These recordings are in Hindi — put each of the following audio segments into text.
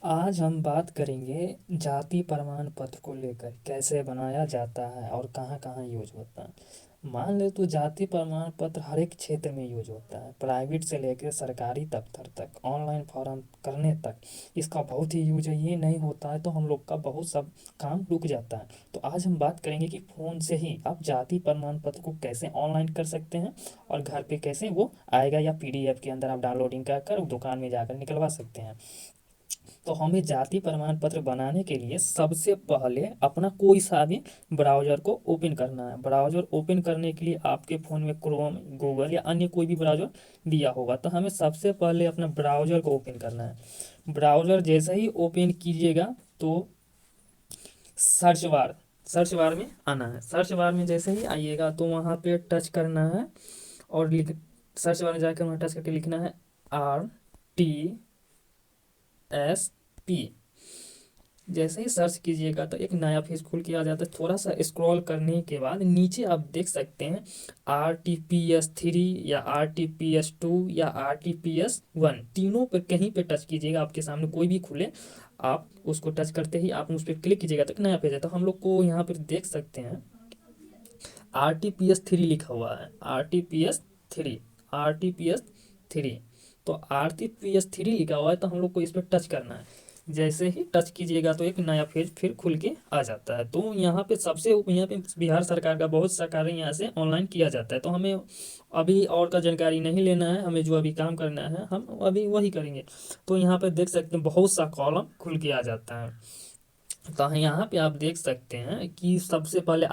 आज हम बात करेंगे जाति प्रमाण पत्र को लेकर कैसे बनाया जाता है और कहाँ कहाँ यूज होता है। मान ले तो जाति प्रमाण पत्र हर एक क्षेत्र में यूज होता है, प्राइवेट से लेकर सरकारी दफ्तर तक, ऑनलाइन फॉर्म करने तक इसका बहुत ही यूज है। ये नहीं होता है तो हम लोग का बहुत सब काम रुक जाता है। तो आज हम बात करेंगे कि फ़ोन से ही आप जाति प्रमाण पत्र को कैसे ऑनलाइन कर सकते हैं और घर पे कैसे वो आएगा, या पीडीएफ के अंदर आप डाउनलोडिंग कर दुकान में जाकर निकलवा सकते हैं। तो हमें जाति प्रमाण पत्र बनाने के लिए सबसे पहले अपना कोई सा भी ब्राउज़र को ओपन करना है। ब्राउज़र ओपन करने के लिए आपके फ़ोन में क्रोम, गूगल या अन्य कोई भी ब्राउज़र दिया होगा, तो हमें सबसे पहले अपना ब्राउज़र को ओपन करना है। ब्राउज़र जैसे ही ओपन कीजिएगा तो सर्च बार सर्च बार में आना है। सर्च बार में जैसे ही आइएगा तो वहाँ पे टच करना है और लिख सर्च बार में जाकर वहाँ टच करके लिखना है RTSP। जैसे ही सर्च कीजिएगा तो एक नया पेज खुल के आ जाता है। थोड़ा सा स्क्रॉल करने के बाद नीचे आप देख सकते हैं RTPS 3 या RTPS 2 या RTPS 1, तीनों पर कहीं पे टच कीजिएगा, आपके सामने कोई भी खुले, आप उसको टच करते ही आप उस पर क्लिक कीजिएगा तो एक नया पेज है। तो हम लोग को यहाँ पर देख सकते हैं RTPS 3 लिखा हुआ है। RTPS 3, RTPS 3, तो RTPS 3 लिखा हुआ है तो हम लोग को इस पर टच करना है। जैसे ही टच कीजिएगा तो एक नया पेज फिर खुल के आ जाता है। तो यहाँ पे बिहार सरकार का बहुत सा कार्य यहाँ से ऑनलाइन किया जाता है। तो हमें अभी और का जानकारी नहीं लेना है, हमें जो अभी काम करना है हम अभी वही करेंगे। तो यहाँ पे देख सकते हैं बहुत सा कॉलम खुल के आ जाता है। तो यहाँ पे आप देख सकते हैं कि सबसे पहले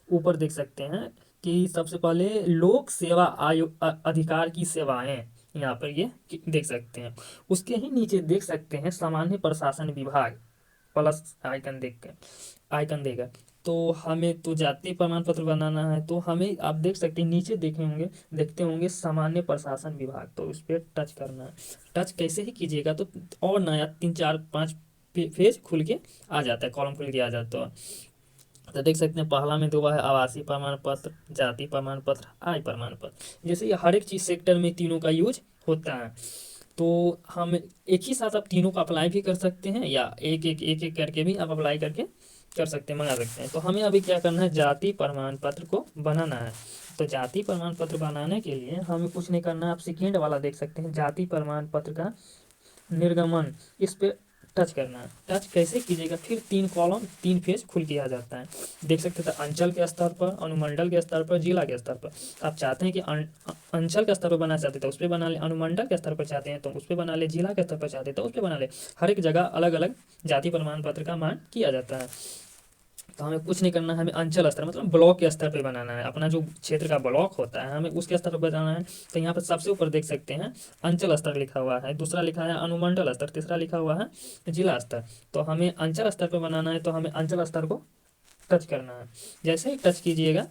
ऊपर देख सकते हैं कि सबसे पहले लोक सेवा आयोग अधिकार की सेवाएं, यहाँ पर ये देख सकते हैं। उसके ही नीचे देख सकते हैं सामान्य प्रशासन विभाग, प्लस आइकन देख कर आइकन देगा। तो हमें तो जाति प्रमाण पत्र बनाना है, तो हमें आप देख सकते हैं नीचे देखते होंगे सामान्य प्रशासन विभाग, तो उस पर टच करना है। टच कैसे ही कीजिएगा तो और नया 3 4 5 पेज खुल के आ जाता है, कॉलम खुल के आ जाता है। तो देख सकते हैं पहला में दो है आवासीय प्रमाण पत्र, जाति प्रमाण पत्र, आय प्रमाण पत्र। जैसे ये हर एक चीज़ सेक्टर में तीनों का यूज होता है। तो हम एक ही साथ आप तीनों का अप्लाई भी कर सकते हैं, या एक एक करके भी आप अप्लाई करके कर सकते हैं, मंगा सकते हैं। तो हमें अभी क्या करना है, जाति प्रमाण पत्र को बनाना है। तो जाति प्रमाण पत्र बनाने के लिए हमें कुछ नहीं करना है। आप सेकेंड वाला देख सकते हैं जाति प्रमाण पत्र का निर्गमन, इस पे टच करना है। टच कैसे कीजिएगा, फिर 3 खुल के आ जाता है। देख सकते थे अंचल के स्तर पर, अनुमंडल के स्तर पर, जिला के स्तर पर। आप चाहते हैं कि अंचल के स्तर पर बनाना चाहते हैं तो उस पर बना ले, अनुमंडल के स्तर पर चाहते हैं तो उस पर बना ले, जिला के स्तर पर चाहते हैं तो उस पर बना ले। हर एक जगह अलग अलग जाति प्रमाण पत्र का मान किया जाता है। तो हमें कुछ नहीं करना है, हमें अंचल स्तर मतलब ब्लॉक के स्तर पे बनाना है। अपना जो क्षेत्र का ब्लॉक होता है हमें उसके स्तर पर बनाना है। तो यहाँ पर सबसे ऊपर देख सकते हैं अंचल स्तर लिखा हुआ है, दूसरा लिखा है अनुमंडल स्तर, तीसरा लिखा हुआ है जिला स्तर। तो हमें अंचल स्तर पर बनाना है, तो हमें अंचल स्तर को टच करना है। जैसे ही टच कीजिएगा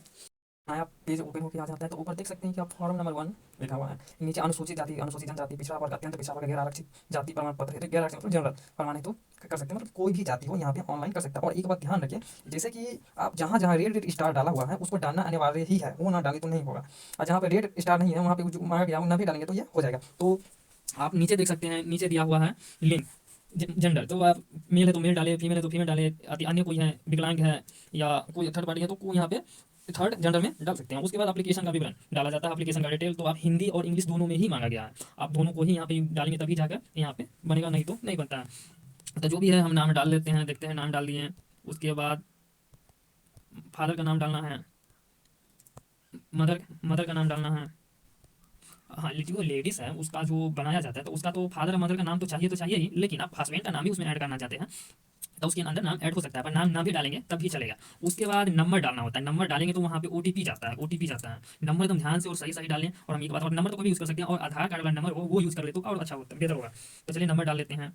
नया पेज ओपन होकर आ जाता है। तो ऊपर देख सकते हैं कि आप फॉर्म नंबर 1 लिखा हुआ है, नीचे अनुसूचित जाति, अनुसूचित जनजाति, पिछड़ा वर्ग, अत्यंत पिछड़ा वर्ग, गैर आरक्षित जाति प्रमाण पत्र है। तो गैर आरक्षित मतलब जनरल प्रमाणित तो कर सकते हैं, मतलब कोई भी जाति हो यहाँ पे ऑनलाइन कर सकता है। और एक बात ध्यान रखिए, जैसे कि आप जहाँ जहाँ रेड स्टार डाला हुआ है उसको डालना अनिवार्य ही है, वो ना डाले तो नहीं होगा। और जहाँ पे रेड स्टार नहीं है वहाँ पे जो मारा गया वो ना भी डालेंगे तो ये हो जाएगा। तो आप नीचे देख सकते हैं, नीचे दिया हुआ है लिंग, जेंडर। तो आप मेल है तो मेल डाले, फीमेल है तो फीमेल डाले, अन्य कोई है, विकलांग है या कोई थर्ड पार्टी है तो कोई यहाँ पे थर्ड जेंडर में डाल सकते हैं। उसके बाद एप्लीकेशन का विवरण डाला जाता है, एप्लीकेशन का डिटेल। तो आप हिंदी और इंग्लिश दोनों में ही मांगा गया है, आप दोनों को ही यहाँ पे डालेंगे तभी जाकर यहाँ पे बनेगा, नहीं तो नहीं बनता है। तो जो भी है हम नाम डाल लेते हैं, देखते हैं नाम डाल दिए। उसके बाद फादर का नाम डालना है, मदर मदर का नाम डालना है। हाँ, जो लेडीज़ है उसका जो बनाया जाता है तो उसका तो फादर मदर का नाम तो चाहिए ही, लेकिन आप हस्बैंड का नाम भी उसमें ऐड करना चाहते हैं तो उसके अंदर नाम ऐड हो सकता है, पर नाम ना भी डालेंगे तब भी चलेगा। उसके बाद नंबर डालना होता है, नंबर डालेंगे तो वहाँ पे ओटीपी जाता है, ओटीपी जाता है। नंबर एकदम ध्यान से और सही सही डालें। और हम एक बात और, नंबर तो कोई भी यूज़ कर सकते हैं, और आधार कार्ड वाला नंबर वो यूज़ कर ले तो और अच्छा होता है, बेहतर होगा। तो चलिए नंबर डाल लेते हैं।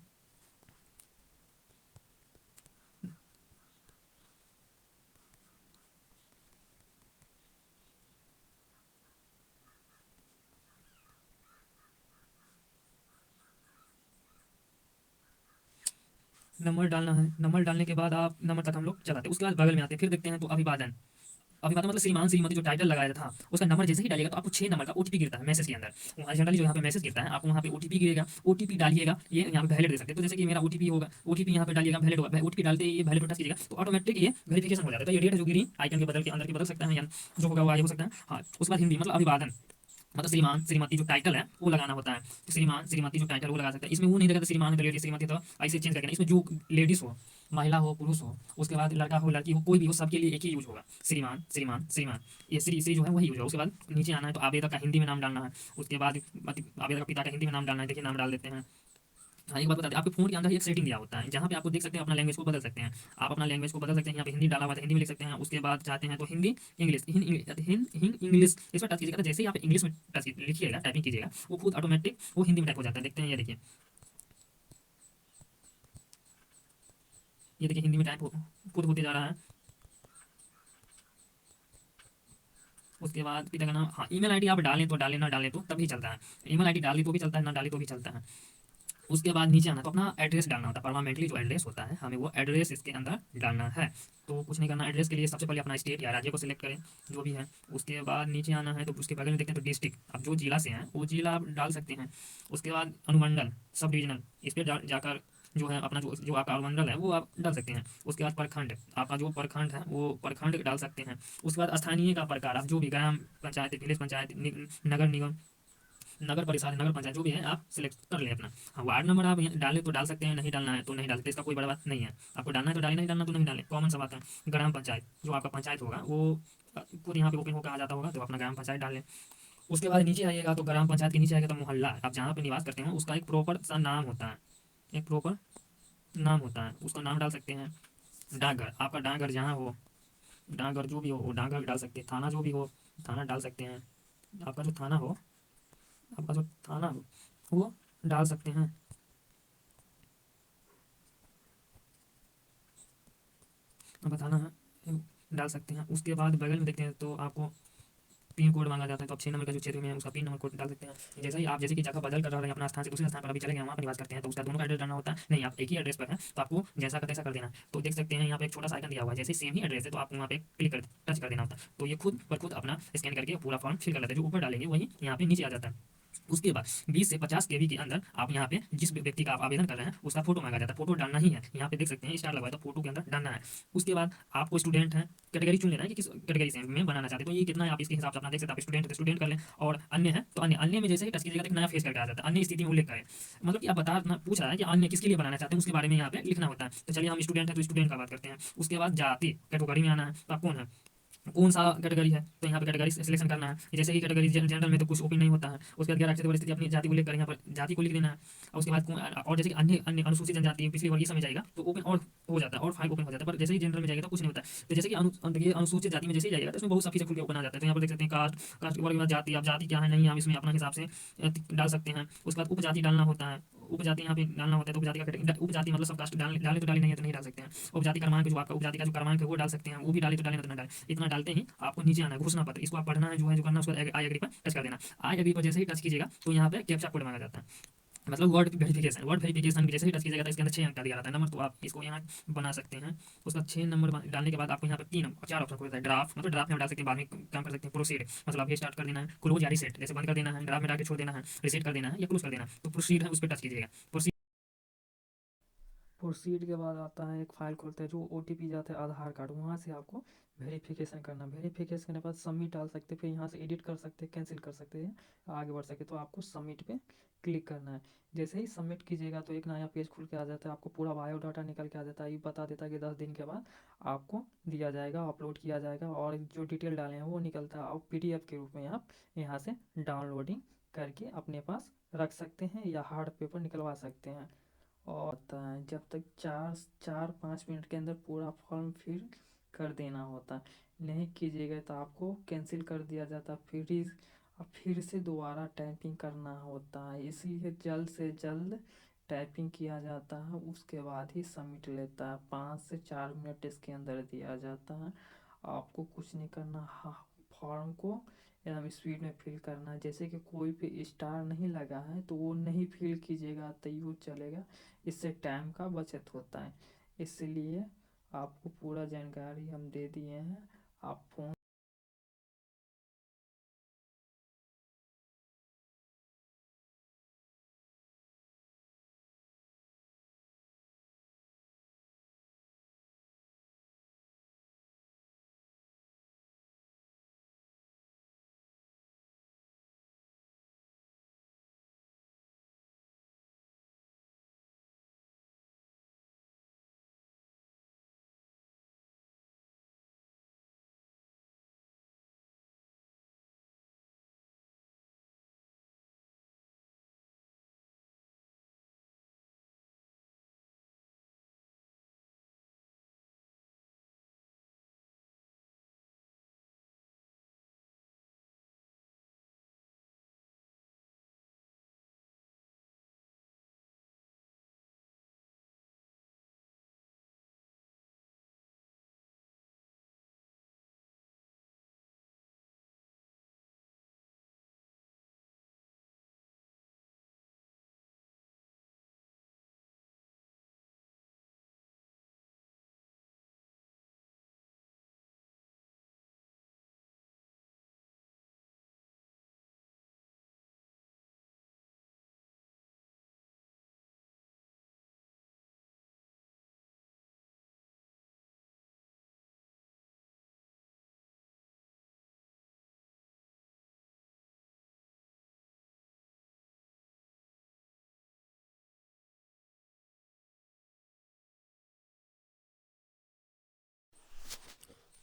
नंबर डालना है, नंबर डालने के बाद आप नंबर तक हम लोग चलाते हैं, उसके बाद बगल में आते हैं, फिर देखते हैं तो अभिवादन। अभिवादन मतलब श्रीमान श्रीमती जो टाइटल लगाया था उसका नंबर जैसे ही डालिएगा तो आपको 6 नंबर का ओटीपी गिरता है मैसेज के अंदर। वहाँ जनरली जो यहाँ पे मैसेज गिरता है आपको वहाँ पे ओटीपी गिरेगा, ओटीपी डालिएगा, ये यहाँ पे वैलिड दे सकते हैं। तो जैसे कि मेरा ओटीपी होगा, ओटीपी यहाँ पे डालिएगा, वैलिड होगा, ओटीपी डालते ही ये वैलिड टच कीजिएगा तो ऑटोमेटिक ये वेरिफिकेशन हो जाता है। तो ये रेट जो गिरी आइकन के बदल के अंदर के बदल सकता है या जो होगा वो आगे हो सकता है। हाँ, उसके बाद हिंदी मतलब अभिवादन मतलब श्रीमान श्रीमती जो टाइटल है वो लगाना होता है। तो श्रीमान श्रीमती जो टाइटल वो लगा सकता है। इसमें वो नहीं लगाता श्रीमान लेडी श्रीमती, तो ऐसे चेंज करके इसमें जो लेडीज हो, महिला हो, पुरुष हो, उसके बाद लड़का हो, लड़की हो, कोई भी हो, सबके लिए एक ही यूज होगा, श्रीमान श्रीमान श्रीमान। ये श्री जो है वही यूज होगा। उसके बाद नीचे आना है तो आवेदक का हिंदी में नाम डालना है। उसके बाद आवेदक का पिता का हिंदी में नाम डालना है। देखिए नाम डाल देते हैं। हाँ, एक बात बता दें, आपके फोन के अंदर एक सेटिंग दिया होता है जहाँ पे आपको देख सकते हैं अपना लैंग्वेज को बदल सकते हैं। आप अपना लैंग्वेज को बदल सकते हैं। यहाँ पे हिंदी डाला हुआ है, हिंदी में लिख सकते हैं। उसके बाद चाहते हैं तो हिंदी इंग्लिश, हिंद इंग्लिश इस पर टच कीजिएगा। तो जैसे ही आप इंग्लिश में टच लिखिएगा, टाइपिंग कीजिएगा, वो खुद ऑटोमेटिक वो हिंदी में टाइप हो जाता है। देखते हैं, ये देखिए, ये देखिए हिंदी में टाइप हो खुद होते जा रहा है। उसके बाद पिता का नाम, हाँ, ईमेल आईडी आप डालें तो डालें, ना डालें तो तभी चलता है। ईमेल आईडी डाली तो भी चलता है, ना डाली तो भी चलता है। उसके बाद नीचे आना तो अपना एड्रेस डालना होता है। परमानेंटली जो एड्रेस होता है हमें वो एड्रेस इसके अंदर डालना है। तो कुछ नहीं करना, एड्रेस के लिए सबसे पहले अपना स्टेट या राज्य को सिलेक्ट करें जो भी है। उसके बाद नीचे आना है तो उसके बगल में देखते हैं तो डिस्ट्रिक्ट, आप जो जिला से हैं वो जिला आप डाल सकते हैं। उसके बाद अनुमंडल, सब डिविजनल, इस पर जाकर जो है अपना जो आपका अनुमंडल है वो आप डाल सकते हैं। उसके बाद प्रखंड, आपका जो प्रखंड है वो प्रखंड डाल सकते हैं। उसके बाद स्थानीय का प्रकार, आप जो भी ग्राम पंचायत, विलेज पंचायत, नगर निगम, नगर परिषद, नगर पंचायत जो भी है आप सिलेक्ट कर लें अपना। हाँ, वार्ड नंबर आप डालें तो डाल सकते हैं, नहीं डालना है तो नहीं डाल सकते, इसका कोई बड़ा बात नहीं है। आपको डालना है तो डालें, नहीं डालना तो नहीं डालें, कॉमन सा बात है। ग्राम पंचायत, जो आपका पंचायत होगा वो खुद यहाँ पे ओपन होकर आ जाता होगा, तो अपना ग्राम पंचायत डाल लें। उसके बाद नीचे आइएगा तो ग्राम पंचायत के नीचे आएगा तो मोहल्ला, आप जहाँ पे निवास करते हैं उसका एक प्रॉपर सा नाम होता है, एक प्रॉपर नाम होता है, उसका नाम डाल सकते हैं। डाकघर, आपका डाकघर जहाँ हो, डाकघर जो भी हो वो डाकघर डाल सकते हैं। थाना जो भी हो, थाना डाल सकते हैं। आपका जो थाना हो, आपका जो थाना हो वो डाल सकते हैं। बताना है, डाल सकते हैं। उसके बाद बगल में देखते हैं तो आपको पिन कोड मांगा जाता है, तो आप 6 नंबर का जो क्षेत्र में है उसका पिन नंबर कोड डाल सकते हैं। जैसे ही आप जैसे कि जगह बदल कर रहे हैं अपना स्थान से दूसरे स्थान पर अभी चले गए, वहाँ पर निवास करते हैं, तो उसका दोनों का एड्रेस डालना होता है। नहीं, आप एक ही एड्रेस पर हैं तो आपको जैसा का तैसा कर देना है। तो देख सकते हैं यहाँ पे एक छोटा सा आइकन दिया हुआ है, जैसे सेम ही एड्रेस है तो आपको वहाँ पे क्लिक कर टच कर देना होता है। तो ये खुद पर खुद अपना स्कैन करके पूरा फॉर्म फिल कर लेते हैं। जो ऊपर डालेंगे वही यहाँ पे नीचे आ जाता है। उसके बाद 20 से 50 केबी के अंदर आप यहाँ पे जिस व्यक्ति का आप आवेदन कर रहे हैं उसका फोटो मांगा जाता है। फोटो डालना ही है, यहाँ पे देख सकते हैं स्टार लगवाया तो फोटो के अंदर डालना है। उसके बाद आपको स्टूडेंट है, कैटेगरी चुन लेना है कि किस कैटेगरी से में बनाना चाहते हैं। तो ये कितना है आप इसके हिसाब से अपना देख सकते हैं। आप स्टूडेंट है तो स्टूडेंट कर लें, और अन्य है तो अन्य, अन्य में जैसे ही टच कीजिएगा तो एक नया फेस करके आ जाता है, अन्य स्थिति में उल्लेख करें। मतलब कि आप पूछ रहा है कि अन्य किसके लिए बनाना चाहते हैं उसके बारे में यहाँ पे लिखना होता है। तो चलिए हम स्टूडेंट है तो स्टूडेंट का बात करते हैं। उसके बाद जाति कैटेगरी में आना है, तो आप कौन है, कौन सा कैटेगरी है, तो यहाँ पे कैटेगरी सिलेक्शन करना है। जैसे कि कैटेगरी जनरल में तो कुछ ओपन नहीं होता है। उसके बाद गैर आरक्षित परिस्थिति अपनी जाति को लेकर यहाँ पर जाति को लिख देना है। और उसके बाद और जैसे कि अन्य अन्य अनुसूचित जनजाति पिछली वर्ग ये समय जाएगा तो ओपन और हो जाता है, और फाइल ओपन हो जाता है। पर जैसे ही जनरल में जाएगा तो कुछ नहीं होता है। तो जैसे कि अनुसूचित जाति में जैसे ही जाएगा तो इसमें बहुत सफी से खुल के ओपन आ जाता है। तो यहाँ पर देख सकते हैं कास्ट वर्ग जाति, आप जाति क्या है नहीं, आप इसमें अपना हिसाब से डाल सकते हैं। उसके बाद उपजाति डालना होता है, उपजाति यहाँ पे डालना होता है। तो उपजाति का उपजाति मतलब सब कास्ट डाले तो डाले, नहीं है तो नहीं डाल सकते हैं। उपजाति क्रमांक जो आपका उपजाति का जो क्रमांक है वो डाल सकते हैं, वो भी डाले तो डाले, ना तो ना डाले। इतना डालते ही आपको नीचे आना है घोषणा पत्र, इसको आप पढ़ना है, जो है जो करना है उसको आई एग्री पर टच कर देना। आई एग्री पर जैसे ही टच कीजिएगा तो यहाँ पे कैप्चा कोड मांगा जाता है, मतलब वर्ड वेरिफिकेशन। वर्ड वेरिफिकेशन जैसे ही टच कीजिएगा तो इसके अंदर 6 अंक का दिया रहता है नंबर, तो आप इसको यहाँ बना सकते हैं। उसका 6 नंबर डालने के बाद आपको यहाँ पे 4 ऑप्शन खुलता है। ड्राफ्ट मतलब ड्राफ्ट में डाल सकते हैं, बाद में काम कर सकते हैं। प्रोसीड मतलब ये स्टार्ट कर देना है। क्लोज या रिसेट जैसे बंद कर देना है, ड्राफ्ट में डाल के छोड़ देना है, रिसेट कर देना है या क्लोज कर देना है। तो प्रोसीड है उस पर टच कीजिएगा। प्रोसीड के बाद आता है एक फाइल खोलते हैं जो ओटीपी जाता है आधार कार्ड, वहाँ से आपको वेरिफिकेशन करना। वेरिफिकेशन करने के बाद सबमिट डाल सकते हैं, फिर यहाँ से एडिट कर सकते हैं, कैंसिल कर सकते हैं, आगे बढ़ सकते। तो आपको सबमिट पे क्लिक करना है। जैसे ही सबमिट कीजिएगा तो एक नया पेज खुल के आ जाता है, आपको पूरा बायोडाटा निकल के आ जाता है। ये बता देता है कि 10 दिन के बाद आपको दिया जाएगा, अपलोड किया जाएगा, और जो डिटेल डाले हैं वो निकलता है। और PDF के रूप में आप यहाँ से डाउनलोडिंग करके अपने पास रख सकते हैं या हार्ड पेपर निकलवा सकते हैं। और होता है जब तक 4-5 मिनट के अंदर पूरा फॉर्म फिल कर देना होता है। नहीं कीजिएगा तो आपको कैंसिल कर दिया जाता है, फिर से दोबारा टाइपिंग करना होता है। इसीलिए जल्द से जल्द टाइपिंग किया जाता है, उसके बाद ही सबमिट लेता है। 5 से 4 मिनट इसके अंदर दिया जाता है। आपको कुछ नहीं करना, फॉर्म को एकदम स्पीड में फिल करना है। जैसे कि कोई भी स्टार नहीं लगा है तो वो नहीं फिल कीजिएगा तो यूँ चलेगा, इससे टाइम का बचत होता है। इसलिए आपको पूरा जानकारी हम दे दिए हैं, आप फोन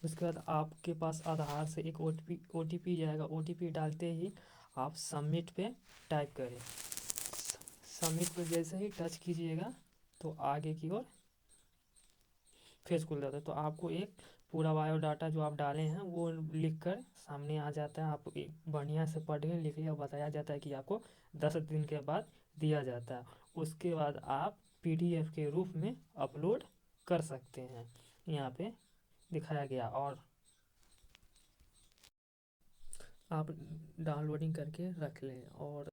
उसके बाद आपके पास आधार से एक OTP जाएगा। OTP डालते ही आप सबमिट पे टाइप करें। सबमिट पे जैसे ही टच कीजिएगा तो आगे की ओर फेस खुल जाता है। तो आपको एक पूरा बायोडाटा जो आप डाले हैं वो लिख कर सामने आ जाता है। आप एक बढ़िया से पढ़िए लिखिए और बताया जाता है कि आपको 10 दिन के बाद दिया जाता है। उसके बाद आप PDF के रूप में अपलोड कर सकते हैं, यहाँ पे दिखाया गया। और आप डाउनलोडिंग करके रख लें। और